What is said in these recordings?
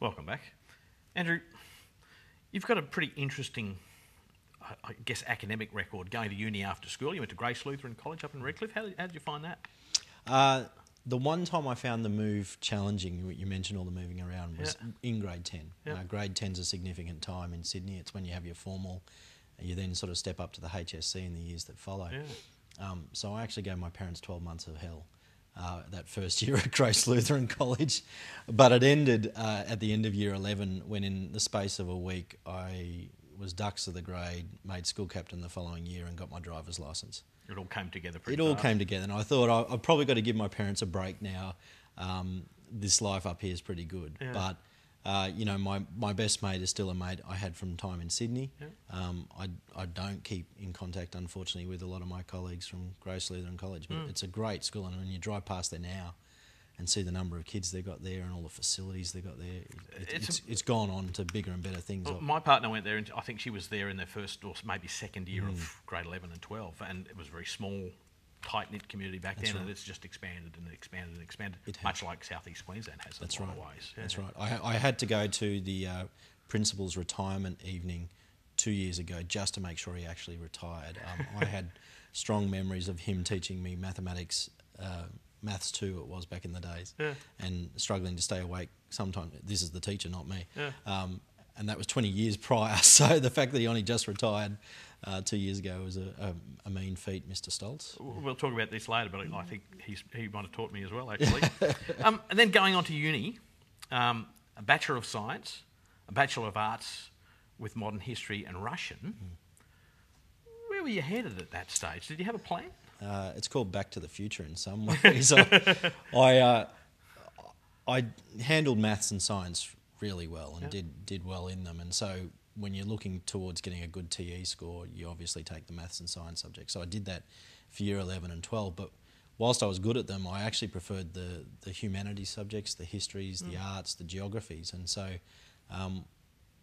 Welcome back. Andrew, you've got a pretty interesting, I guess, academic record going to uni after school. You went to Grace Lutheran College up in Redcliffe. How did you find that? The one time I found the move challenging, you mentioned all the moving around, was in grade 10. Grade 10's a significant time in Sydney. It's when you have your formal, and you then sort of step up to the HSC in the years that follow. So I actually gave my parents 12 months of hell that first year at Grace Lutheran College. But it ended at the end of year 11 when in the space of a week I was dux of the grade, made school captain the following year and got my driver's licence. It all came together pretty fast. It all fast. came together, and I thought I've probably got to give my parents a break now. This life up here is pretty good. But, my best mate is still a mate I had from time in Sydney. I don't keep in contact, unfortunately, with a lot of my colleagues from Grace Lutheran College, but it's a great school, and when you drive past there now and see the number of kids they've got there and all the facilities they've got there, it's gone on to bigger and better things. Well, my partner went there, and I think she was there in their first or maybe second year of grade 11 and 12, and it was a very small, tight-knit community back then, and it's just expanded and expanded and expanded, much like South East Queensland has in a lot of ways. That's right. I had to go to the principal's retirement evening 2 years ago just to make sure he actually retired. I had strong memories of him teaching me mathematics, Maths 2 it was back in the days, and struggling to stay awake sometimes. This is the teacher, not me. And that was 20 years prior, so the fact that he only just retired 2 years ago was a mean feat, Mr. Stoltz. We'll talk about this later, but I think he might have taught me as well, actually. And then going on to uni, a Bachelor of Science, a Bachelor of Arts with Modern History and Russian. Where were you headed at that stage? Did you have a plan? It's called Back to the Future in some ways. I handled maths and science really well and did well in them, and so when you're looking towards getting a good TE score, you obviously take the maths and science subjects. So I did that for year 11 and 12, but whilst I was good at them, I actually preferred the humanities subjects, the histories, the arts, the geographies, and so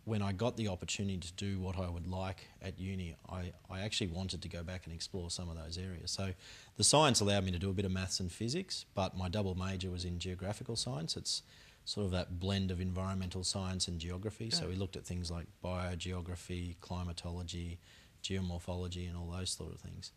when I got the opportunity to do what I would like at uni, I actually wanted to go back and explore some of those areas. So the science allowed me to do a bit of maths and physics, but my double major was in geographical science. It's sort of that blend of environmental science and geography. So we looked at things like biogeography, climatology, geomorphology and all those sort of things.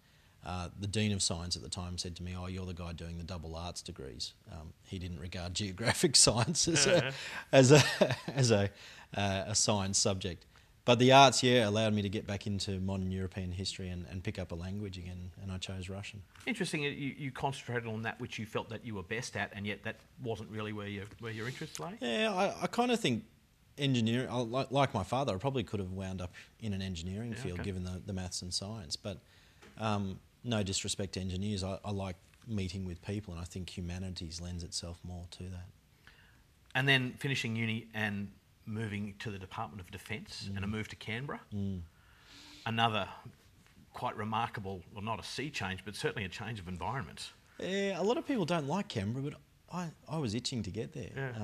The Dean of Science at the time said to me, "Oh, you're the guy doing the double arts degrees." He didn't regard geographic science as a science subject. But the arts, allowed me to get back into modern European history and pick up a language again, and I chose Russian. Interesting, you concentrated on that which you felt that you were best at, and yet that wasn't really where your interests lay? Yeah, I kind of think engineering, like my father, I probably could have wound up in an engineering field given the maths and science, but no disrespect to engineers, I like meeting with people, and I think humanities lends itself more to that. And then finishing uni and moving to the Department of Defence and a move to Canberra. Another quite remarkable, well, not a sea change, but certainly a change of environment. Yeah, a lot of people don't like Canberra, but I was itching to get there.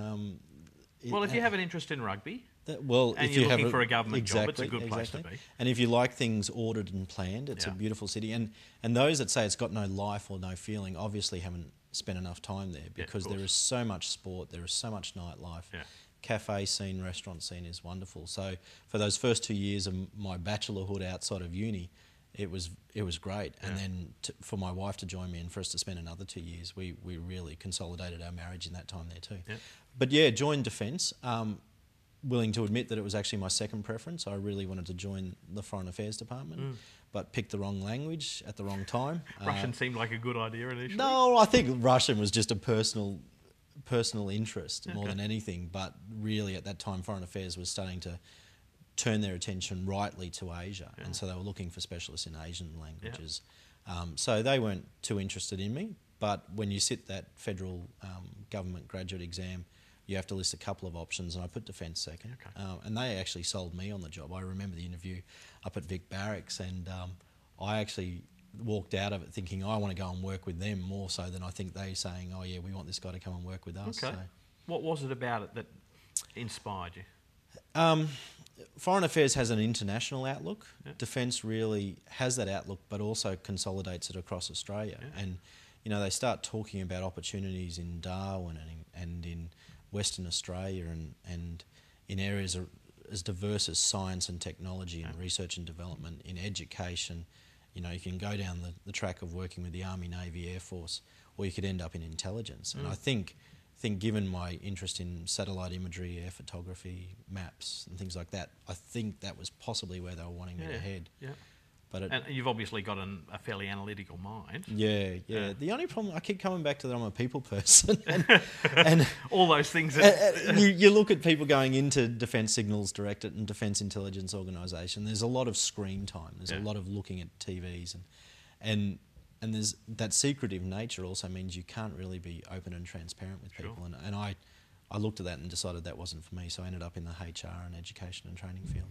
Well, if you have an interest in rugby, if you're looking for a government job, it's a good place to be. And if you like things ordered and planned, it's a beautiful city. And those that say it's got no life or no feeling obviously haven't spent enough time there, because there is so much sport, there is so much nightlife. Cafe scene, restaurant scene is wonderful. So for those first 2 years of my bachelorhood outside of uni, it was great. And then for my wife to join me and for us to spend another 2 years, we really consolidated our marriage in that time there too. But joined Defence. Willing to admit that it was actually my second preference. I really wanted to join the Foreign Affairs Department, but picked the wrong language at the wrong time. Russian seemed like a good idea initially. No, I think Russian was just a personal interest more than anything, but really at that time Foreign Affairs was starting to turn their attention rightly to Asia, and so they were looking for specialists in Asian languages. So they weren't too interested in me, but when you sit that federal government graduate exam, you have to list a couple of options, and I put Defence second. And they actually sold me on the job. I remember the interview up at Vic Barracks, and I actually walked out of it thinking I want to go and work with them more so than I think they saying, "Oh yeah, we want this guy to come and work with us." Okay. So, what was it about it that inspired you? Foreign Affairs has an international outlook. Defence really has that outlook, but also consolidates it across Australia. And they start talking about opportunities in Darwin and in Western Australia and in areas as diverse as science and technology and research and development, in education. You know, you can go down the track of working with the Army, Navy, Air Force, or you could end up in intelligence. And I think given my interest in satellite imagery, air photography, maps and things like that, I think that was possibly where they were wanting me to head. Yeah. But and you've obviously got a fairly analytical mind. Yeah. The only problem, I keep coming back to that I'm a people person. and all those things. You look at people going into Defence Signals Directorate and Defence Intelligence Organisation, there's a lot of screen time. There's a lot of looking at TVs. And there's that secretive nature also means you can't really be open and transparent with people. Sure. And I looked at that and decided that wasn't for me. So I ended up in the HR and education and training field.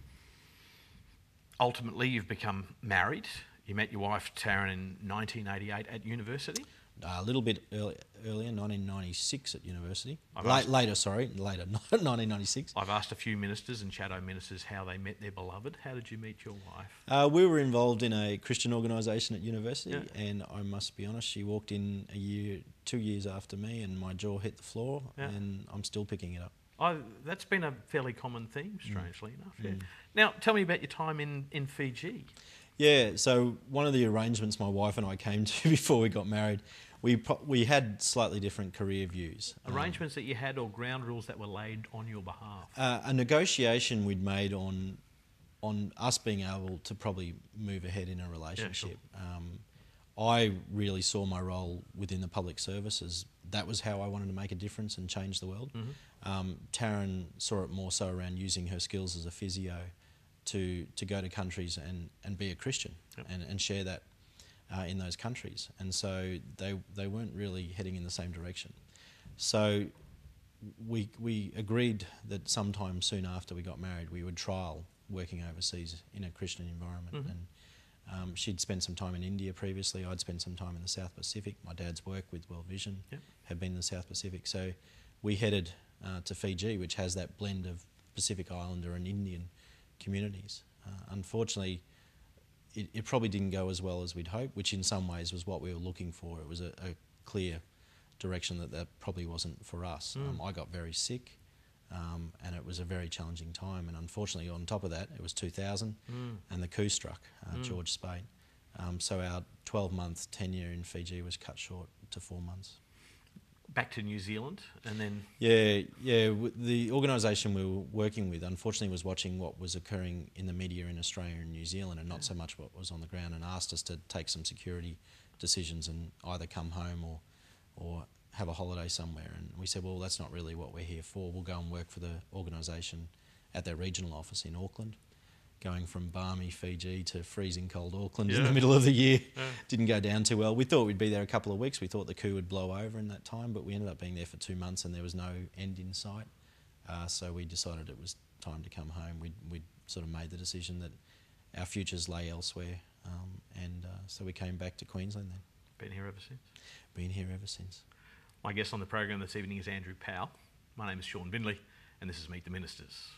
Ultimately, you've become married. You met your wife, Taryn, in 1988 at university. A little bit earlier, 1996 at university. Later, 1996. I've asked a few ministers and shadow ministers how they met their beloved. How did you meet your wife? We were involved in a Christian organisation at university, and I must be honest, she walked in 2 years after me, and my jaw hit the floor, and I'm still picking it up. That's been a fairly common theme, strangely enough. Yeah. Now, tell me about your time in Fiji. Yeah, so one of the arrangements my wife and I came to before we got married, we had slightly different career views. Arrangements that you had, or ground rules that were laid on your behalf? A negotiation we'd made on us being able to probably move ahead in a relationship. Yeah, sure. I really saw my role within the public services. That was how I wanted to make a difference and change the world. Taryn saw it more so around using her skills as a physio to go to countries and be a Christian and share that in those countries. And so they weren't really heading in the same direction. So we agreed that sometime soon after we got married we would trial working overseas in a Christian environment. And she'd spent some time in India previously. I'd spent some time in the South Pacific. My dad's work with World Vision had been in the South Pacific. So we headed to Fiji, which has that blend of Pacific Islander and Indian communities. Unfortunately, it probably didn't go as well as we'd hoped, which in some ways was what we were looking for. It was a clear direction that probably wasn't for us. I got very sick. And it was a very challenging time, and unfortunately on top of that it was 2000 and the coup struck, George Speight. So our 12-month tenure in Fiji was cut short to 4 months. Back to New Zealand and then... The organisation we were working with unfortunately was watching what was occurring in the media in Australia and New Zealand and not so much what was on the ground, and asked us to take some security decisions and either come home or have a holiday somewhere. And we said, well, that's not really what we're here for. We'll go and work for the organisation at their regional office in Auckland. Going from balmy Fiji to freezing cold Auckland in the middle of the year didn't go down too well. We thought we'd be there a couple of weeks. We thought the coup would blow over in that time, but we ended up being there for 2 months and there was no end in sight. So we decided it was time to come home. We'd sort of made the decision that our futures lay elsewhere, and so we came back to Queensland then. Been here ever since? Been here ever since. My guest on the program this evening is Andrew Powell. My name is Shaun Bindley, and this is Meet the Ministers.